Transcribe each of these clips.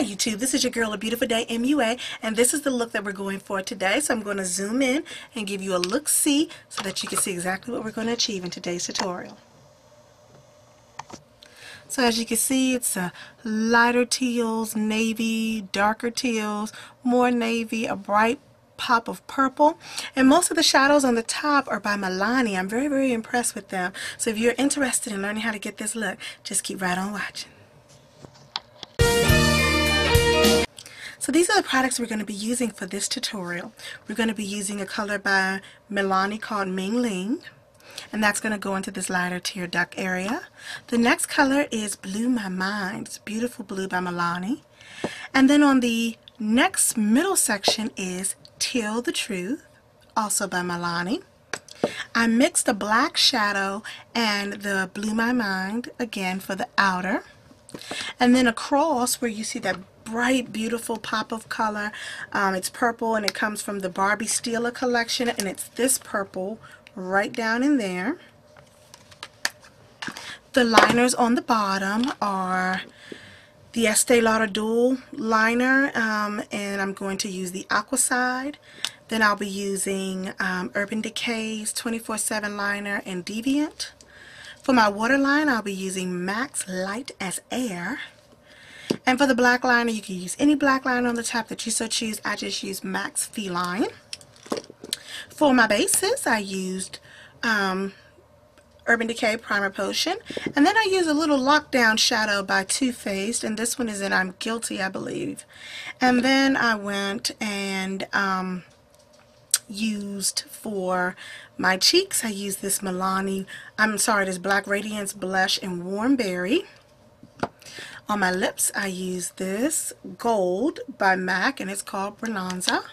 Hi YouTube, this is your girl, A Beautiful Day MUA, and this is the look that we're going for today. So I'm going to zoom in and give you a look-see so that you can see exactly what we're going to achieve in today's tutorial. So as you can see, it's a lighter teals, navy, darker teals, more navy, a bright pop of purple, and most of the shadows on the top are by Milani. I'm very impressed with them. So if you're interested in learning how to get this look, just keep right on watching. So these are the products we're going to be using for this tutorial. We're going to be using a color by Milani called Mingling, and that's going to go into this lighter tear duck area. The next color is Blew My Mind. It's Beautiful Blue by Milani. And then on the next middle section is Tell the Truth, also by Milani. I mixed the black shadow and the Blew My Mind again for the outer. And then across where you see that bright beautiful pop of color, it's purple and it comes from the Barbie Stila collection, and it's this purple right down in there. The liners on the bottom are the Estee Lauder Dual liner, and I'm going to use the Aqua side. Then I'll be using Urban Decay's 24/7 liner and Deviant. For my waterline, I'll be using MAC's Light as Air. And for the black liner, you can use any black liner on the top that you so choose. I just used MAC's Feline. For my bases, I used Urban Decay Primer Potion. And then I used a little Lockdown shadow by Too Faced. And this one is in I'm Guilty, I believe. And then I went and used for my cheeks, I used this this Black Radiance Blush in Warm Berry. On my lips, I used this Gold by MAC, and it's called Bronanza.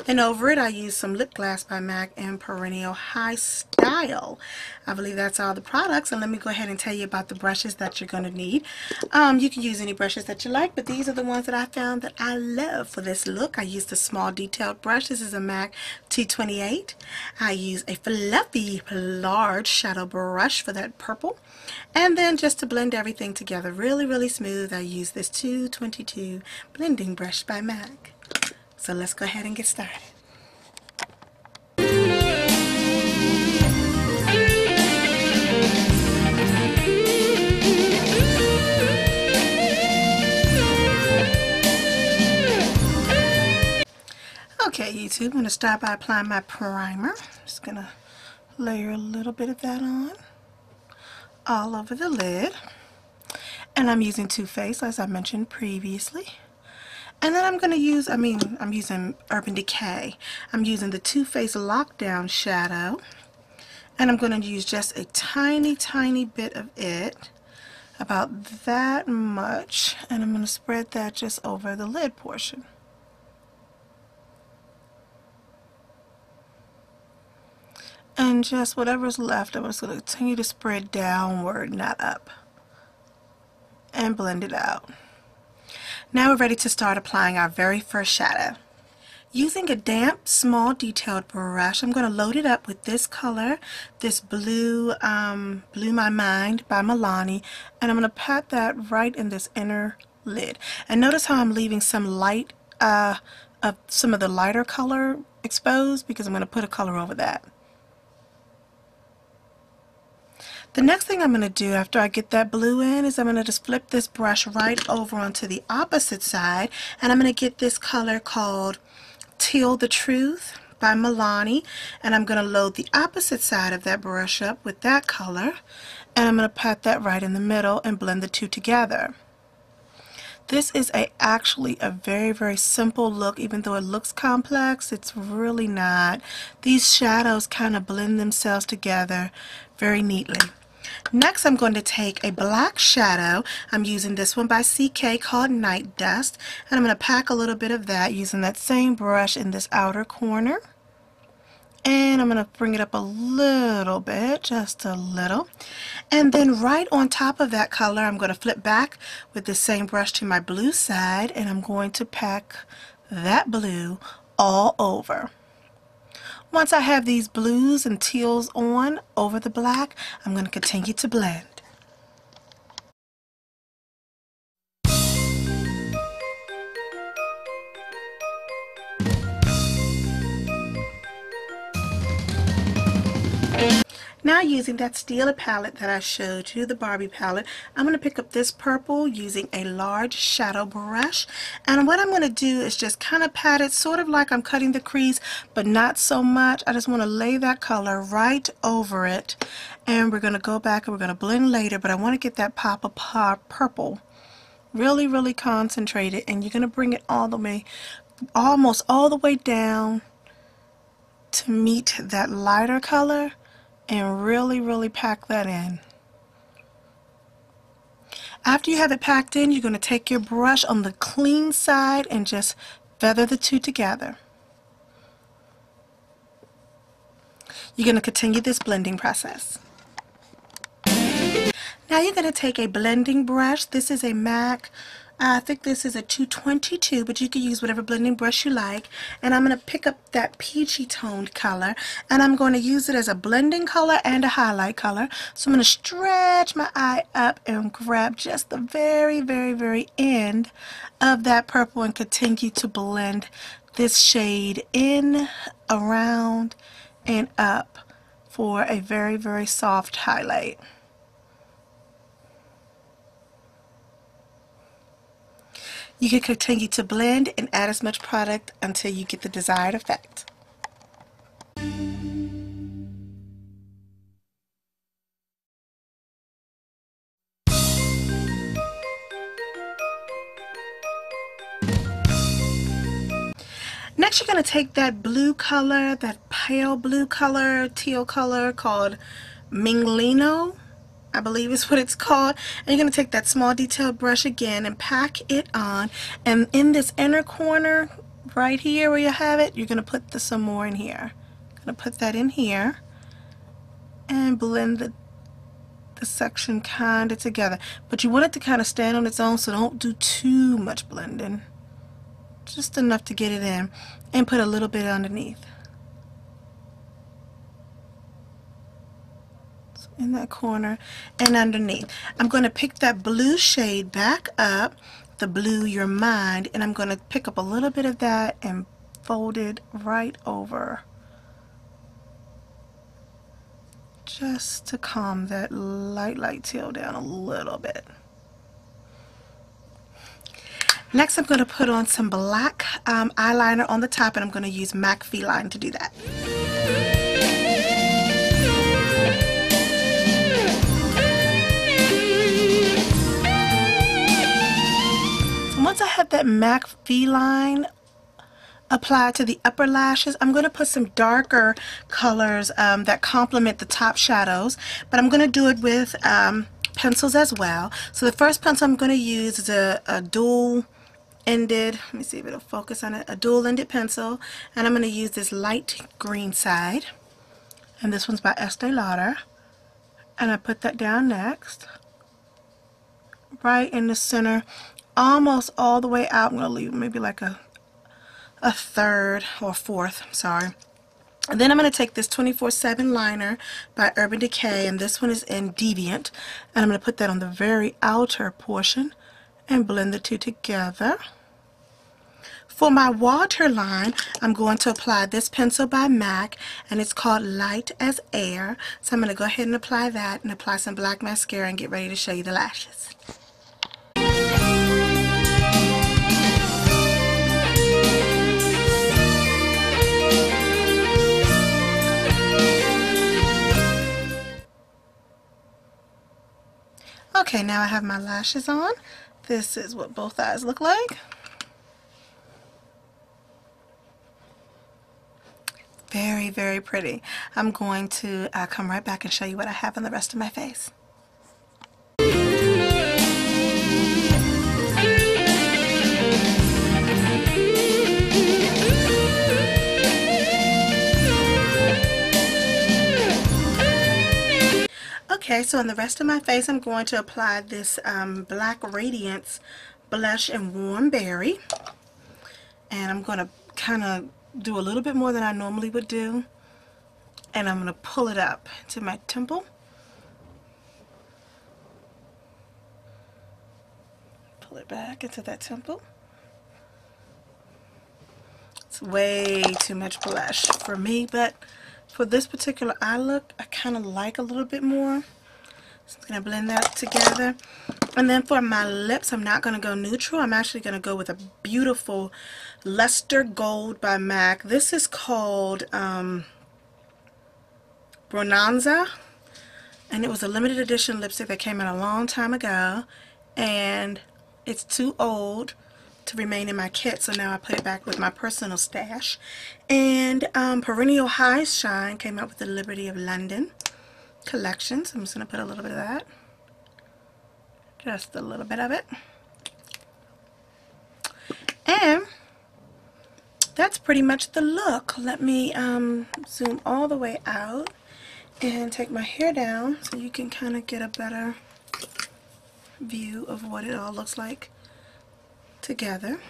And over it, I used some lip gloss by MAC and Perennial High Style. I believe that's all the products. And let me go ahead and tell you about the brushes that you're going to need. You can use any brushes that you like, but these are the ones that I found that I love for this look. I used a small detailed brush. This is a MAC T28. I use a fluffy large shadow brush for that purple. And then just to blend everything together really smooth, I use this 222 blending brush by MAC. So let's go ahead and get started. Okay, YouTube, I'm going to start by applying my primer. Just going to layer a little bit of that on all over the lid. And I'm using Too Faced, as I mentioned previously. And then I'm going to use, I'm using Urban Decay. I'm using the Too Faced Lockdown shadow. And I'm going to use just a tiny bit of it, about that much. And I'm going to spread that just over the lid portion. And just whatever's left, I'm just going to continue to spread downward, not up. And blend it out. Now we're ready to start applying our very first shadow. Using a damp, small, detailed brush, I'm going to load it up with this color, this Blew My Mind by Milani, and I'm going to pat that right in this inner lid. And notice how I'm leaving some light, some of the lighter color exposed, because I'm going to put a color over that. The next thing I'm going to do after I get that blue in is I'm going to just flip this brush right over onto the opposite side, and I'm going to get this color called Tell the Truth by Milani, and I'm going to load the opposite side of that brush up with that color, and I'm going to pat that right in the middle and blend the two together. This is actually a very simple look. Even though it looks complex, it's really not. These shadows kind of blend themselves together very neatly. Next, I'm going to take a black shadow. I'm using this one by CK called Night Dust, and I'm going to pack a little bit of that using that same brush in this outer corner. And I'm going to bring it up a little bit, just a little. And then right on top of that color, I'm going to flip back with the same brush to my blue side, and I'm going to pack that blue all over. Once I have these blues and teals on over the black, I'm going to continue to blend. Now using that Stila palette that I showed you, the Barbie palette, I'm going to pick up this purple using a large shadow brush. And what I'm going to do is just kind of pat it, sort of like I'm cutting the crease, but not so much. I just want to lay that color right over it. And we're going to go back and we're going to blend later, but I want to get that pop of purple really, really concentrated. And you're going to bring it all the way, almost all the way down to meet that lighter color and really, really pack that in. After you have it packed in, you're going to take your brush on the clean side and just feather the two together. You're going to continue this blending process. Now you're going to take a blending brush. This is a MAC, I think this is a 222, but you can use whatever blending brush you like. And I'm going to pick up that peachy toned color, and I'm going to use it as a blending color and a highlight color. So I'm going to stretch my eye up and grab just the very, very, very end of that purple and continue to blend this shade in, around, and up for a very, very soft highlight. You can continue to blend and add as much product until you get the desired effect. Next, you're going to take that blue color, that pale blue color, teal color called Mingling, I believe is what it's called. And you're going to take that small detailed brush again and pack it on. And in this inner corner, right here where you have it, you're going to put some more in here. Going to put that in here and blend the section kind of together. But you want it to kind of stand on its own, so don't do too much blending. Just enough to get it in, and put a little bit underneath. So in that corner and underneath. I'm going to pick that blue shade back up, the blue Your Mind, and I'm going to pick up a little bit of that and fold it right over, just to calm that light teal down a little bit. Next, I'm going to put on some black eyeliner on the top, and I'm going to use MAC Feline to do that. So once I have that MAC Feline applied to the upper lashes, I'm going to put some darker colors that complement the top shadows, but I'm going to do it with pencils as well. So the first pencil I'm going to use is a dual-ended, let me see if it'll focus on it, a dual-ended pencil, and I'm going to use this light green side, and this one's by Estee Lauder, and I put that down next, right in the center, almost all the way out. I'm going to leave maybe like a third or fourth, sorry. And then I'm going to take this 24/7 liner by Urban Decay, and this one is in Deviant, and I'm going to put that on the very outer portion and blend the two together. For my waterline, I'm going to apply this pencil by MAC, and it's called Light as Air. So I'm going to go ahead and apply that, and apply some black mascara and get ready to show you the lashes. Okay, now I have my lashes on. This is what both eyes look like. Very, very pretty. I'm going to come right back and show you what I have on the rest of my face. Okay, so on the rest of my face, I'm going to apply this Black Radiance Blush in Warm Berry. And I'm going to kind of do a little bit more than I normally would do. And I'm going to pull it up to my temple. Pull it back into that temple. It's way too much blush for me, but for this particular eye look, I kind of like a little bit more. So I'm going to blend that together. And then for my lips, I'm not going to go neutral. I'm actually going to go with a beautiful Luster Gold by MAC. This is called Bonanza. And it was a limited edition lipstick that came out a long time ago. And it's too old to remain in my kit, so now I put it back with my personal stash. And Perennial High Shine came out with the Liberty of London collection, so I'm just going to put a little bit of that. Just a little bit of it. And that's pretty much the look. Let me zoom all the way out and take my hair down so you can kind of get a better view of what it all looks like together.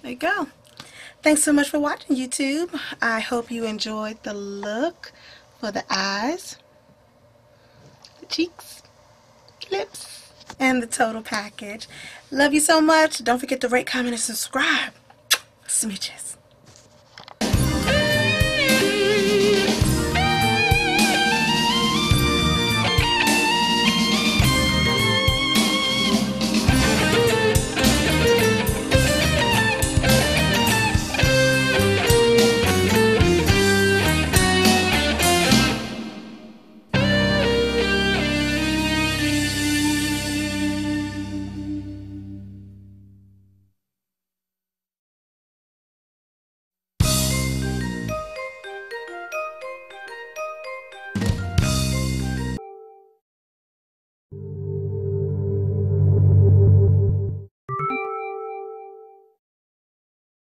There you go. Thanks so much for watching, YouTube. I hope you enjoyed the look for the eyes, the cheeks, lips, and the total package. Love you so much. Don't forget to rate, comment, and subscribe. Smooches.